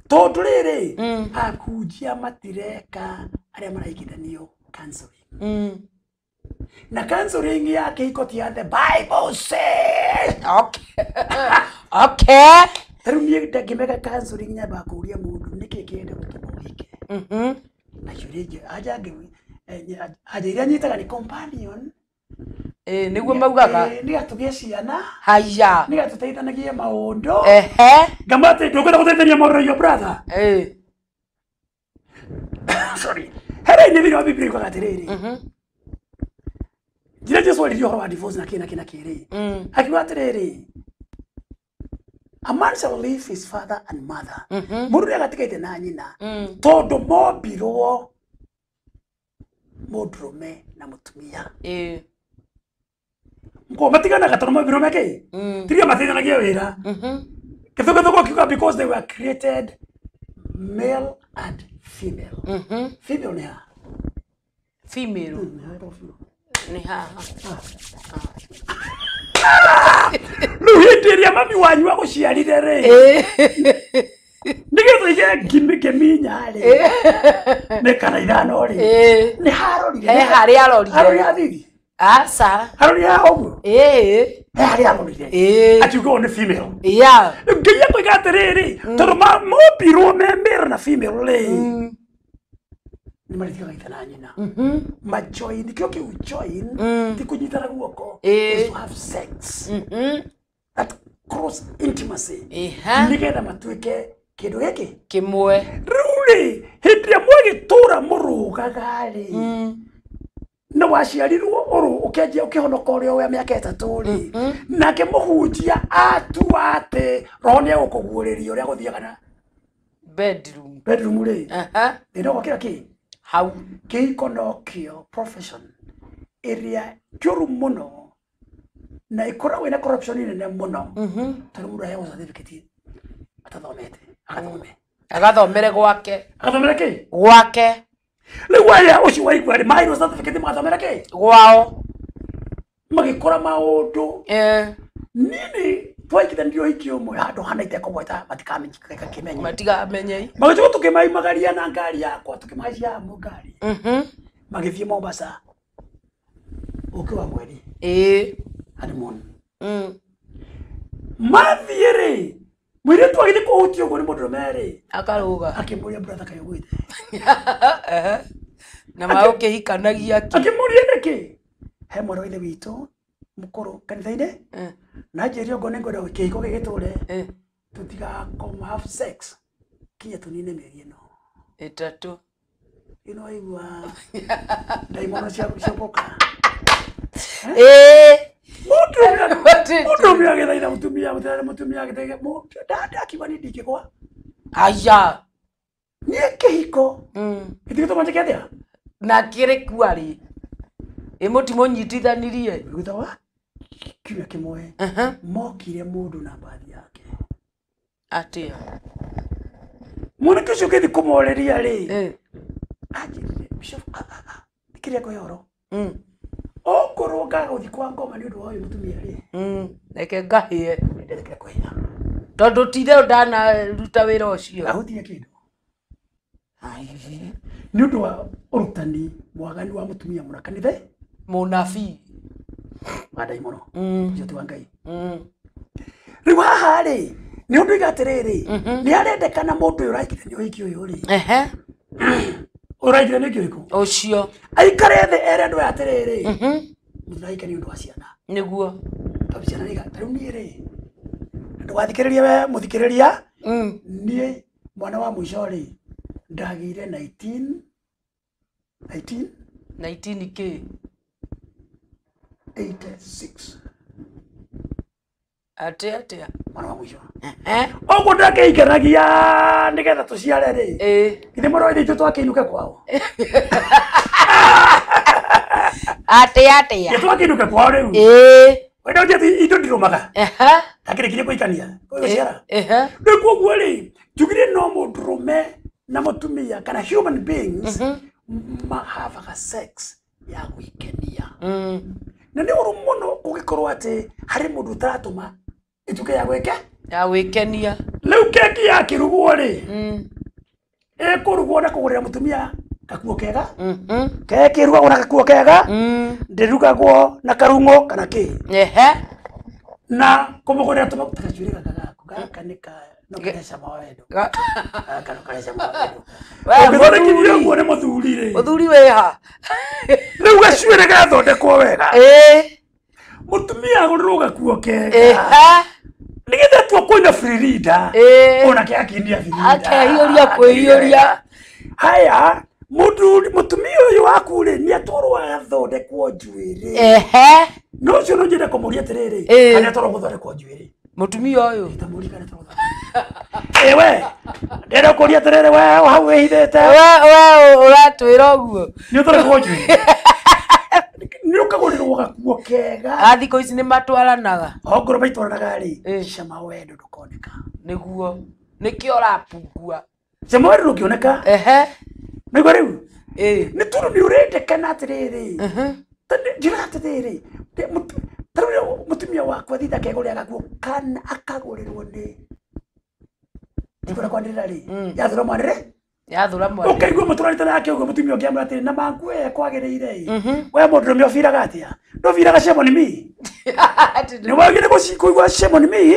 tondu riri akujia matireka aria maraikithanio counseling na counseling yake iko ti the Bible says okay taru ni ndagimeka counseling nyamba kuria mundu niki kiende gutuma wike na yureje aja ngi aja iria nyitaga ni companion niguo maugaga ni atugie ciana haya ni atuteithanagie maundu ngamate ndukwenda guteithania maundu yo brother sorry hera ni biro bibiri kwa gatiriri jira Jesu aliyo wa divorce na kina kiri akiwa atiriri a man shall leave his father and mother mundu agatikite na nyina tondu mobirwo mudrume na mutumia ngo matigana gatoro mobirwo meke tiria matiganagia wira kithuko kiuga because they were created male and female female ni ha female ni ha luhindiria mami wanyu wa guciarire ri nigetha ige ngiminya ri ne kana ithano ri ni harorire hari arorire harori athiri asa harori ya ogu hari arorire atiugo ni female nginya kuiga tiriri tondu mobirwo memera na female ri ni marithika gaithana nyina majoin kio kiu join ti kunyitana guoko is to have sex that cross intimacy nigetha matuike kindu giki kimwe ruri hindria mwagitura murugaga ri na waciarirwo uru ukenjia ukihonoka urio we miaka 3 ri nake muhunjia atuate roho gukuguuriria uria guthiaga na bedroom ri ndo kira ki how kikono profession area kyoru muno na ikora wena corruption ine muno tano mundu ayo certificate atathomete agathomere gwake gwake lewaya ucio waigwa ri mairo certificate magathomera ki gwao magikora maundu nini twaikitha ndio ikio mwe handu hana iteko gweta matikamenyika kimenye magacho tukimai magaria na ngari yakwa tukimaisia mugari magithie Mombasa ukiwa mweri honeymoon mathiere mwire twagithe kuhutio go ni mundu mere akaruga akimuria brother kayogwite na mauke hikanagia ki akimuria niki he moro ile wito mukuru kanitha-ine na jerio ngone ngoda kiko gigiture tutiga come have sex kinya tunine meri ino etatu ino igwa daimono cia boka mutumia githaitha mutumia githaitha dada akibani ndikigwa aya ni kihiko gitito manje kiatia na kire kwari emotimo nyitithanirie gutawa kinya kimwe mokire mundu na baadhi yake atia mwana kisho kithi kumoreria ri ajire bishop dikiria ko yoro okoroga guthi kwa ngoma ni undu wa uyu mutumia ri neke ngahie ndekere ko hinya tondu tithe ndana ruta wira ucio ahutia kindu ni undu wa urutani mwagani wa mutumia muna kanitha munabii madai muno joti wa ngai riu haha ri ni undu igatiriri ni arendekana mundu uraikithanio hiki uyu ri uraikithanio hiki uriku ucio aikare the ere andu atiriri muthaika ni undu wa ciana niguo tabiciana riga riu ni ri andu wathikiriria we muthikiriria ni mwana wa mwisho ri ndagire 19 19k 86 atia mwana wa mwisho ogo ndake ikanagia nigetha tuciare ri ithe moro ithe twakiinuke kwao atia twakiinuke kwao riu wenda uthi indo ndirumaga takirikire kuikania kuciara ndikuo ri jugire no mundurume na mutumia kana human beings have a sex ya gwikenia na ni uru muno ugikorwo ati hari mundu taratuma ituke ya gwikenia riu keki ya kirugwo ri kurugwo na kugurira mutumia kakuo kega keki rugagwo na kakuo kega ndirugagwo na karungo kana ki na kumugurira tumaguta gacuire gaka nika no karesha mawendo kana karesha mawendo ngore kinyire ngo ne muthuri weha riu gacuire gathondekwo wega mutumia guruga kuo kega nigetha tu kuina free reader ona ke akindia free reader akehiuria kwihiuria haya mutumia uyu waku ri ni atorwo athondekwo njuiri no cio no njire kumuria tiriri kana atorwo guthondekwo njuiri mutumia uyu tamuri kana atorwo we ndero kuria tiriri we hau wihithite we uratwira uguo ni athondekwo njuiri ni ukagurirwo gakuo kega athiko ici ni matwaranaga ongoro baitwaranaga ri cama wendo ndukoneka niguo nikio rapungua cama wendo ndukioneka niguo riu ni turu ni urendekana atiriri njira atiriri mutumia wakwa thitha kegurira gakuo kana akagurirwo ni ndikora kwandirira ri yathura mwanire yathura mwanire ukaigua muturarite nake uguo mutumia ungiamura atiri na mangu kwagiriire we mundu ni ofiraga atia ndoviraga shemo ni mi ni wagire kuigua shemo ni mi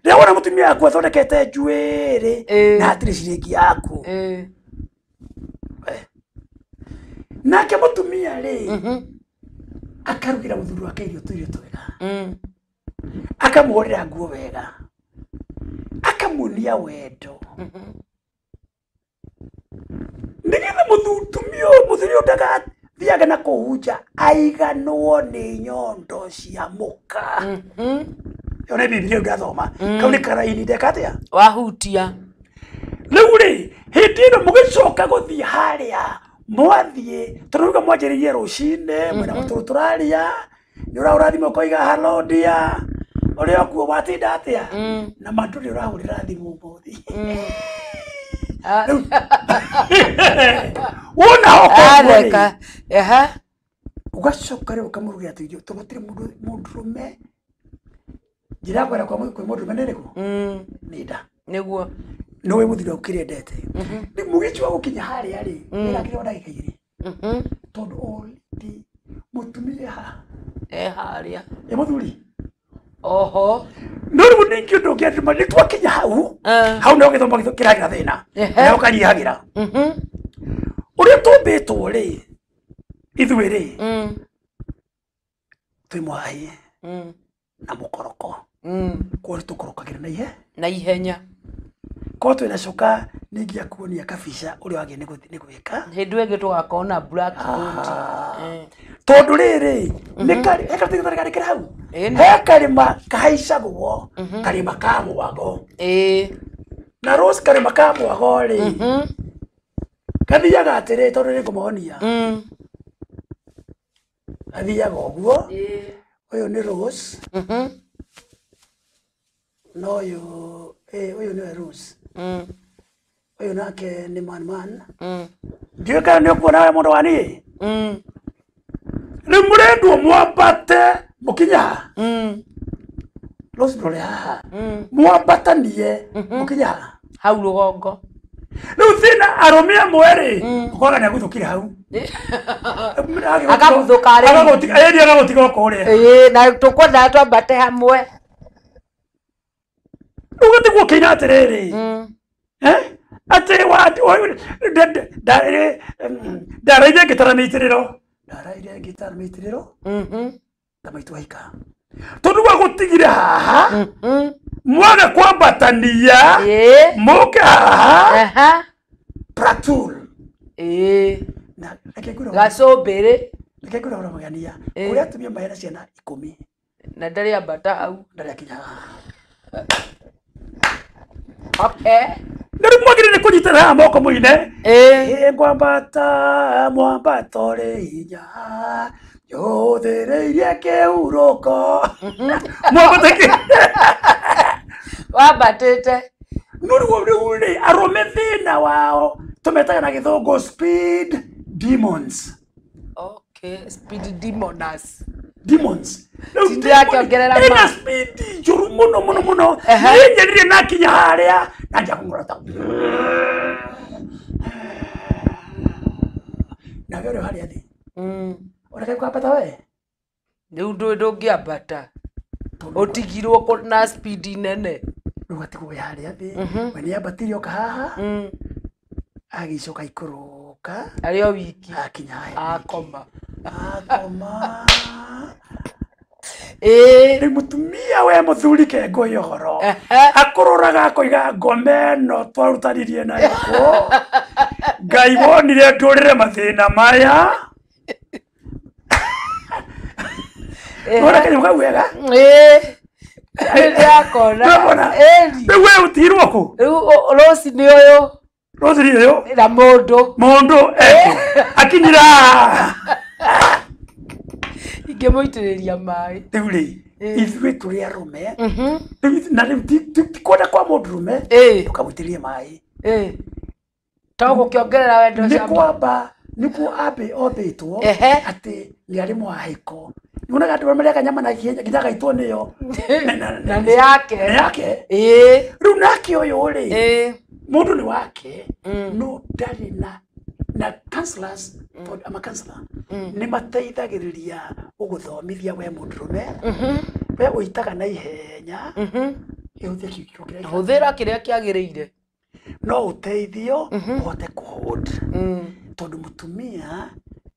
ndewona mutumia wakwa thondekete njuiri na atiri ciringi yaku nake mutumia ri akarugira muthuri wake irio tuirio twega akamuhorera nguo wega akamunia wendo nigetha muthuri ndaga thiaga na kuhunja aiganwo ni nyondo cia muka yone bibilia ngathoma kau ni karaini ndekatia wahutia riu ri hindi ino mugicoka guthie haria mwathie turuga mwanjiririe rucine mwena muturaria ni urathimo koiga hello dia uri okuo watinda atia na manduri urahurira thimu muthi wona hoko ugacoka riu ukamurugia ati tugutire mundurume njira kwera kwa mundurume niriku nida niguo nowe muthiri ukirendete ni mugichwa gukinya haria ri ngirakire ndagika igiri tondu already mutumia haria muthuri oho no riu ningi undu ngiathima ni twakinya hau no githoma kiragira thina na ukanyihagira uria tumbitwo ri ithuĩ ri twi mwai na mukoroko kwori tukorokagira na ihenya ko twina coka ningia kuonia kabica uria wagi ni gwika hindu ĩngĩ tugakona black gold tondu riri ni kari ekatigithari kira hau he karima kahaicagwo karima ka mwago na rose karima ka mwago ri kathiaga atiri tondu ni ngumonia athiaga uguo uyu ni rose no uyu ni rose uyu nake ni man ndiwe kana ni kuona we mundu wani ni murendwo mwambate mukinya rose ndore haha mwambatanie mukinya hau rugongo riu thina arumia mweri ukoraga ni aguthukire hau akaguthuka ri agagutiga kuria na tukwenda twambate hamwe ugatiguo kinya atiriri ati ndaraire ngitara miitiriro tamaitu waika tondu wa gutigire haha mwaga kwambatania muke haha pratul Na akekura. Gacombere. Akekura ora magania. Kuria atumia mahera ciana 10. Na ndari ambata au. Ndari akinya. Okay. Ndari mwagire kunyitana moko muine. Ngwambata mwambato rinya. Yothereirie kiuroko. Mwabateke. Wabatete. Nuri arome thina wao. Tumetaga na githungu speed demons. Okay, speed demoners. Demons. Tindi yake ongerera ma. Ina speed juru muno. Yenye na kinya haria na jakungurata. Na gero haria thi. Ora kwa pata we. Ndu ndungiambata. Utigirwo na speed nene. Rugati kuwe haria thi. Wene abatirio kahaha. Agicoka ikuruka. Ario wiki. Akinya haria. Akoma. Ni mutumia we muthuri kengo yoro. Akururaga koiga ngome no twarutanirie na yako. Ngai wonire ndurire mathina maya. Ora kenyo kawega. Ndakona. Wewe utirwo ku. Rosi ni oyo. Rosi ni oyo. Na mondo. Akinyira. Ingemuitiriria mai. Teuli. Ithuĩ tũrĩ arũme. Na tikwenda kwa mũndũrũme. Tukamũitĩria mai. Togo kiongerera wendo cia. Nĩ kwamba nĩkuo ambe ombĩtwo atĩ nĩ arĩ mwahĩko. Nĩwonaga andũ marĩa kanyama na kinya gaitwo nĩyo. Na nĩ yake. Nĩ yake. Rĩu nake ũyũ rĩ. Mũndũ nĩ wake. No ndarĩ na counselors ama counselor ni mateithagiriria uguthomithia we mũndũrũme we uitaga na ihenya ihuthia kiugo kiria huthira kiria kiagiriire no uteithio uhote kuhold tondu mutumia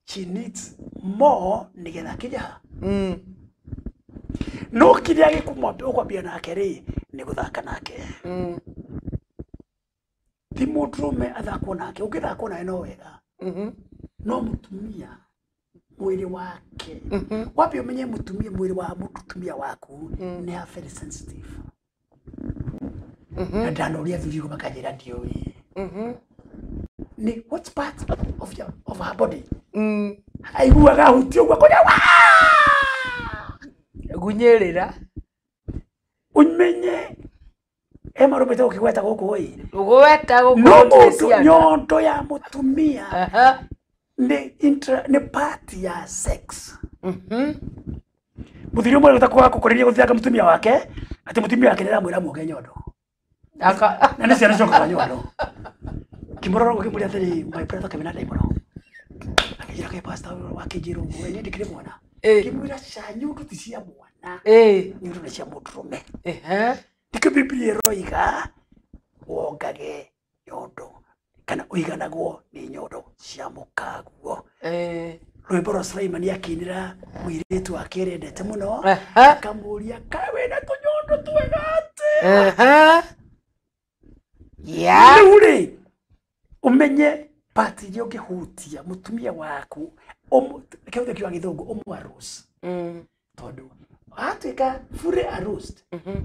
she needs more nigetha kinya no kiria gikumwambia ukwambia nake ri ni guthaka nake ti mũndũrũme athakwo nake ũngĩthakwo nawe no wega no mũtumia mwĩrĩ wake wambe ũmenye mũtumia mwĩrĩ wa mũtumia waku nĩ very sensitive na ndanoria thurio makanjĩra ndiũĩ ni what part of her body aiguaga huti ũguo kũrĩa gunyĩrĩra umenye ema rũmĩte ũkĩgweta gũkũ ĩ ũgweta gũkũ no nyondo ya mũtumia ni part ya sex mũthiri ũmwe ũtakwa kũkũrĩria gũthianga mũtumia wake atĩ mũtumia wake nĩramwĩra muoge nyondo na nĩ ciana cokaga nyondo kimororo gũkĩmũria atĩrĩ my brother kamena ndaimono akĩnjĩra kaĩ pastor wakĩnjĩra ũguo nĩ ndĩkĩrĩ mwana kimwĩra canyu nduti cia mwana nĩ nĩ cia mũndũrũme ndikĩ Biblia ĩroiga wongage nyondo kana ũiganagwo nĩ nyondo cia mũkaguo rwĩmbo rwa Sulaimani akĩinĩra mũirĩtu wake endete mũno akamũria kaĩ wĩna tũnyondo twega atĩa rĩu rĩ ũmenye pati iria ũngĩhutia mũtumia waku kĩhũthĩro kĩa gĩthũngũ ũmwarũs tondũ atuĩka fully aroused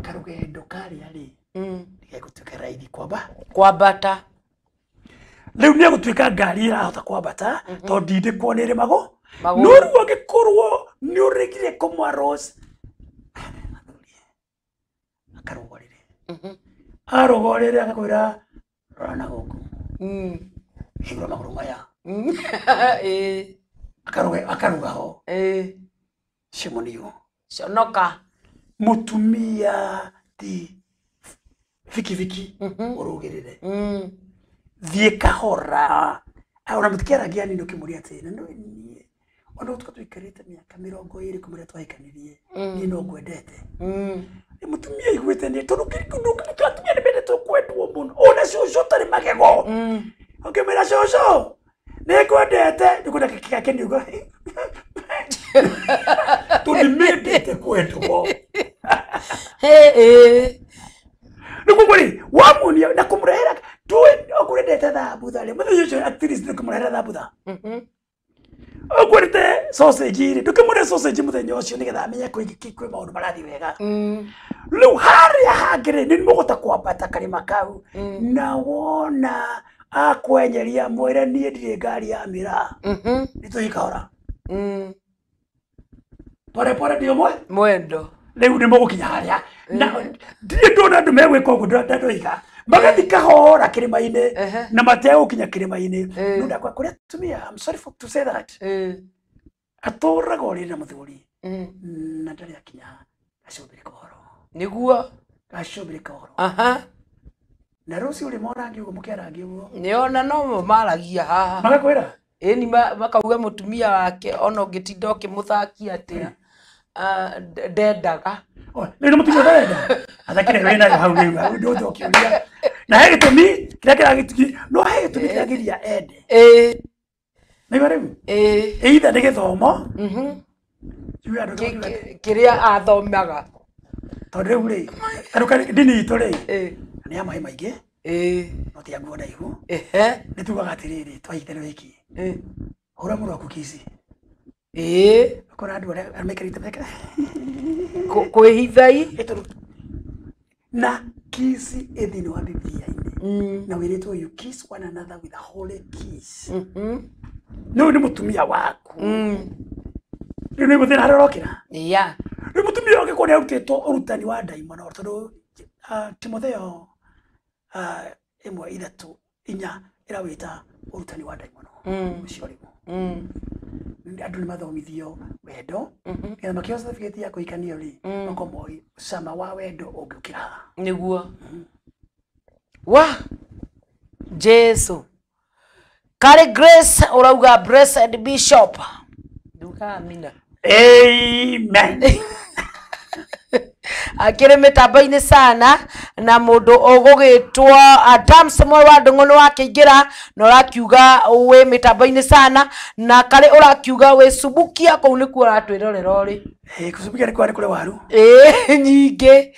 karũgendo karĩa rĩ nĩgegũtuĩka raithi kwambata rĩu nĩ egũtuĩka ngari ĩrahota kwambata tondũ ndindĩkwo nĩ ĩrĩ magũ no rĩu angĩkorwo nĩ ũregire kũmwarũs akarũgorĩre akakwĩra rora na gũkũ hingũra magũrũ maya akaruga ho cimonio conoka mutumia ti viki urugirire thie kahora ona mutikeragia nini ukimuria ati no ni ona tukatuikarite miaka 20 kumuria twahikanirie ni no gwendete ni mutumia igwete ni tondu tutumia ni bende tukwendwo muno ona coco tari magego ukimira coco ni gwendete ni kwenda kika ni ugo tunimendete kwendwo nikukweli wamunia na kumurehera tu okurendete tha thambutha rĩ mũthenya ũcio at least ndũkĩmũrehera thambutha ũkwĩrĩte sausage rĩ ndũkĩmũrehera sausage mũthenya ũcio nĩgetha amenye kwĩ maũndũ marathiĩ wega rĩu harĩa hangĩ rĩ nĩ mũgũta kwambata karĩma kau na wona akwenyeria mwĩre niĩ ndirĩ ngari ya mĩraa nĩtũthiĩ kahora pore pore ndio mwendo rĩu nĩ mũgũkinya harĩa na ndirĩ ndona andũ megwĩka ũguo ndoiga magathi kahora kĩrĩma-inĩ na mategũkinya kĩrĩma-inĩ no ndakwa kũrĩa tumia I'm sorry to say that atũraga ũrĩ na mũthuri na ndarĩ akinya gacũmbĩrĩ kahoro nĩguo gacũmbĩrĩ kahoro na rũciũ ũrĩ morangi ũguo mũkĩarangi ũguo nĩona no maragia haha magakwĩra ĩni makauga mũtumia wake ona ũngĩtinda ũkĩmũthakia atĩa ndendaga nĩ mũtumia ndarenda athakire wĩna hau rĩu ndũthĩ ũkĩũria na he gĩtũmi kĩrĩa kĩragĩtuki no he gĩtũmi kĩragĩria ende nĩguo rĩu either nĩ gĩthomo kĩrĩa athomaga tondũ rĩu rĩ tondũ ndini itũ rĩ nĩ ya maĩ maingĩ no ti ya nguo ndaihu nĩ tugaga atĩrĩrĩ twahithĩrwo wiki hũra mũrũ waku kici ũkona andũ arĩa maikarĩte meka kwĩhithai na kiss thĩinĩ wa Biblia-inĩ na wĩrĩtwo you kiss one another with a holy kiss no nĩ mũtumia waku rĩu nĩ mũthenya harĩa ũrokĩra rĩu mũtumia wake kũrĩa arutĩtwo ũrutani wa ndaimono tondũ Timotheo 1:3 ĩrawĩta ũrutani wa ndaimono ũcio rĩu andũ nĩ mathomithio wendo nĩgetha makĩoya certificate ya kũhikanio rĩ makomoi cama wa wendo ũngĩũkĩra nĩguo wa Jesu Kari Grace urauga blessed bishop nduka amina amen akire mitambo-inĩ sana na mundu ũgũgĩtwo Adam Samuel wa Ndung'u wakĩingĩra na ũrakiuga wĩ mitambo-inĩ sana na Kari ũrakiuga wĩ subukia kũu nĩkuo ũratwĩrorera ũrĩ kusubukia nĩ kwarĩ kũrĩ waru nyingĩ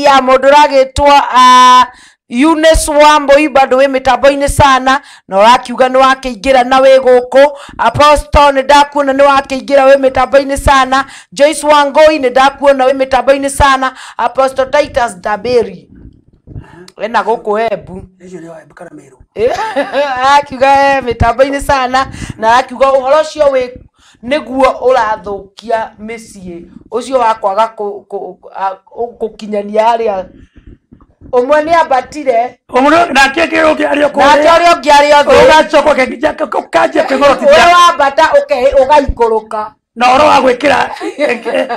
ya mundu ũragĩtwo Eunice Wambui bado wĩ mitambo-inĩ sana na ũrakiuga nĩ wakĩingĩra na wĩ gũkũ Apostle nĩ ndakuona nĩ wakĩingĩra wĩ mitambo-inĩ sana Joyce Wangoi nĩ ndakuona wĩ mitambo-inĩ sana Apostle Titus Daberi wena gũkũ Embu akiuga mitambo-inĩ sana na akiuga ũhoro ũcio wĩ nĩguo ũrathũkia mĩciĩ ũcio wakwaga gũkinyania harĩa umwe ni abatire nake kĩrũkĩ arĩ okũrĩa nake ũrĩa ũngĩ arĩ othe ũgacoka ũkanjia kwĩgorotithia wewe wambata ũgaikũrũka na ũhoro wa gwĩkĩra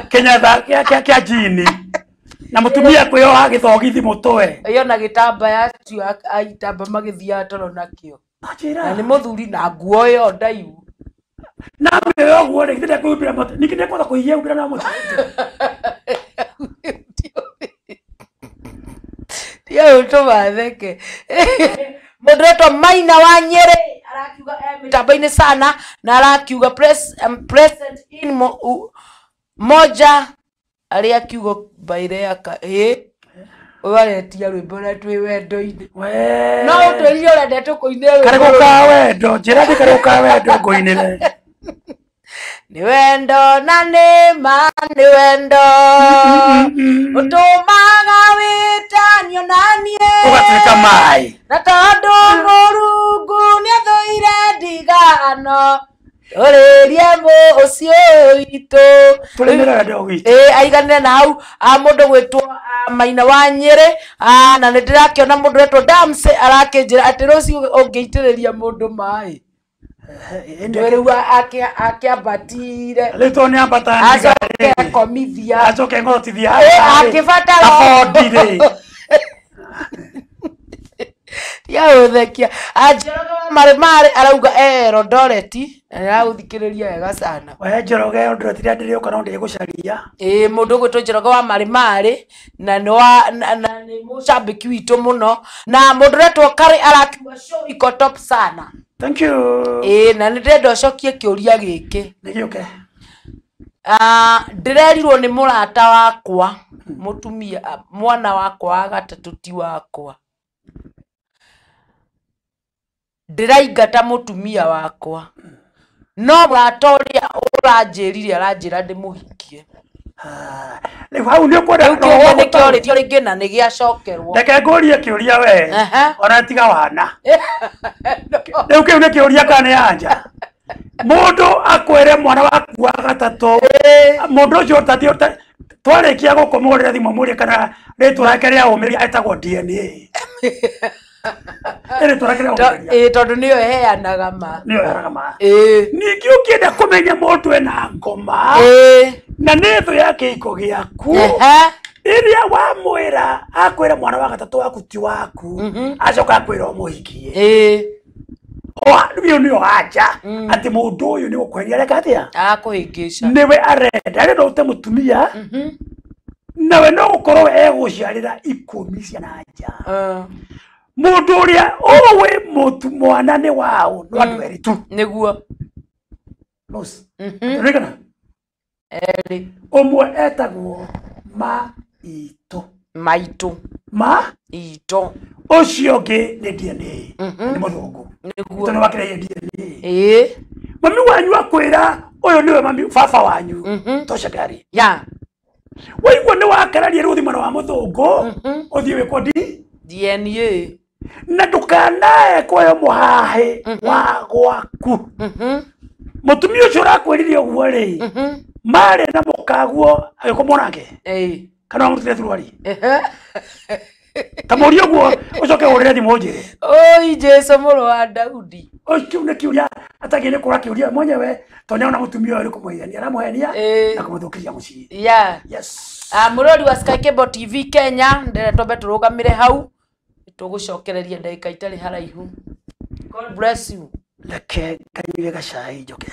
kĩnyatha kĩa jini na mũtumia kwĩyoha gĩthogithi mũtwe iyo na gĩtambaya tu aitamba magĩthiaga toro nakĩo na nĩ mũthuri na nguo yo ndaihu na mĩoyo guo rĩ githĩ kwĩhumbĩra mũtwe ningĩ nĩkwenda kũhihia humbĩra na mũtwe Yo tumatheke mundu wetwo Maina wa Nyeri arakiuga mitambo-inĩ sana na arakiuga present in moja arĩa kiugo baire yaka ũgaretia rwĩmbo na twĩ wendo-inĩ no ũtwĩrire ũrenda tũkũinĩre Kari gũka wendo njĩra ndĩ kari gũka wendo ngũinĩre ni wendo na nĩma ni wendo ũtũmaga wĩtanio naniĩ ũgatuĩka maĩ na tondũ Mũrungu nĩathũire ndigano ũrĩrie mũciĩ witũ tũrĩmĩre wendo witũ aiganire na hau mũndũ gwĩtwo Maina wa Nyeri na nĩndĩrakĩona mũndũ wetwo Damse arakĩnjĩra atĩ rũciũ ũngĩitĩrĩria mũndũ maĩ rĩu akĩambatire rĩtwo nĩ ambata acoke akomithia acoke ngorotithia akĩbatara abondire ya uthekia Njoroge wa Marĩ arauga Elondoreti na nĩragũthikĩrĩria wega sana we Njoroge Elondoreti rĩa ndĩrĩũka no ndĩgũcaria mũndũ gwĩtwo Njoroge wa Marĩ na nĩ mũcambĩki witũ mũno na mũndũ wetwo Kari arakiuga show iko top sana. Thank you. Na nĩndĩrenda ũcokie kĩũria gĩkĩ nĩgĩũke ndĩrerirwo nĩ mũrata wakwa mũtumia mwana wakwa wa gatatũ ti wakwa ndiraingata mutumia wakwa no bratoria uranjirire aranjira ndimuhikie Rĩu hau nĩ ũkwenda kiuria nĩ kĩorĩtio rĩngĩ na nĩ gĩacokerwo. Reke ngũrie kĩũria we ona tiga wana rĩu kĩu nĩ kĩũria kana nĩ anja mũndũ akwĩre mwana waku wa gatatũ mũndũ ũcio ũtathiĩ twarĩkia gũkomorera thimũ mũrie kana rĩtwa rĩake rĩa ũmĩrĩria etagwo DNA tondũ nĩyo ĩheanaga ma ningĩ ũkĩenda kũmenya mũndũ ena ngoma na nĩ thũ ya kĩhiko gĩaku ĩrĩa wamwĩra akwĩra mwana wa gatatũ waku ti waku acoka akwĩra ũmũhikie rĩu nĩyo anja atĩ mũndũ ũyũ nĩ gũkweria reka atĩa akũhĩngĩca nĩwe arenda ũte mũtumia nawe no gũkorwo egũciarĩra ikũmi ciana nja mũndũ ũrĩa ũwĩ mwana nĩ wao no andũ erĩ tu nĩguo rĩgana erĩ ũmwe etagwo maitũ ũcio ũngĩ nĩ DNA nĩ mũthũngũ tondũ wakĩrehe DNA mami wanyu akwĩra ũyũ nĩwe mami baba wanyu toca ngari waigua nĩ wakararia rĩu thimana wa mũthũngũ ũthiĩ wĩkwo DNA na ndũkanae kwoyo mũhahĩ wa gwaku mũtumia ũcio ũrakwĩrire ũguo rĩ marĩ na mũkaguo agĩkomwo nake kana wamũtire thurwari kamũria ũguo ũcoke ũrĩre thimũ njĩre oi Jesu mũrũ wa Daudi kĩu nĩ kĩũria atakĩ nĩ kũra kĩũria mwenyewe tondũ nĩona mũtumia ũyũ kũmũhenia aramũhenia na kũmũthũkĩria mũciĩ mũrori wa Sky Cable TV Kenya nderetwo tũrũgamĩre hau tũgũcokereria ndagĩka itarĩ haraihu. God bless you. Reke nganyue gacai njoke.